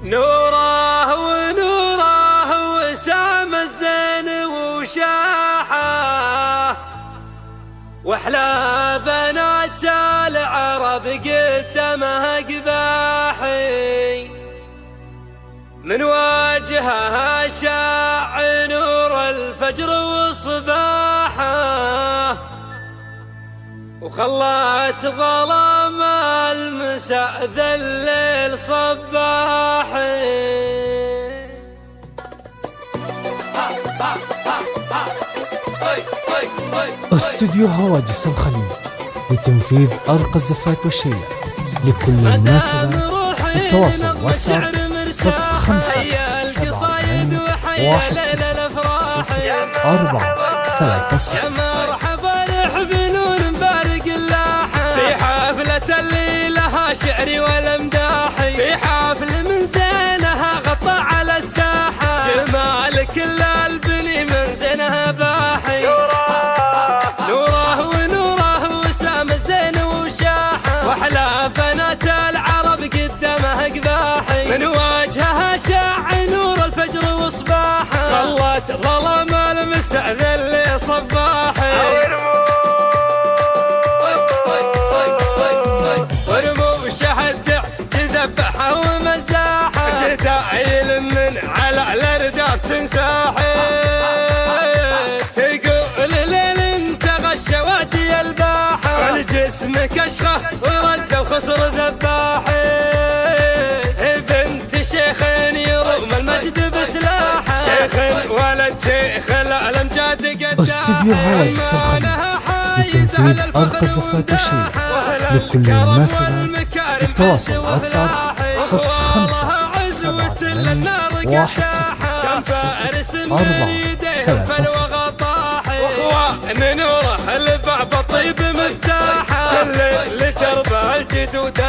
نوره ونوره وسام الزين وشاحه، واحلى بنات العرب قدامه قباحي، من وجهها شاع نور الفجر وصباحه، وخلت ظلام المساء ذا الليل صباحي. استوديو هواجس الخليل لتنفيذ أرقى الزفات والشيء لكل مناسبة. التواصل واتساب 0578716043. مرحبا بنون بارق اللاحة في حفلة اللي لها شعري والامداحي، في حفل من زينها غطى على الساحة، جمال كل البني من زينها باحي، نوره ونوره وسام الزين وشاحة، واحلى بنات العرب قدامه قباحي، من وجهها شاع نور الفجر وصباحه، خلت ظلام المساء ذا اللي صباحي، ورموش الدع تذبحها ومزاحه، جدايل من على الارداف تنساحي، تقول ليل انت غشى وادي الباحه، الجسم كشخه ورزه وخصر ذباحي، بنت شيخ يروم المجد بسلاحه، شيخ ولد شيخ الامجاد قداحي. استوديو هواجس الخليل لتنفيذ أرقى الزفات والشيء لكل مناسبة. التواصل واتساب 0578716043. واخوان نوره الباب طيب مفتاحه، كل اللي تربى الجدود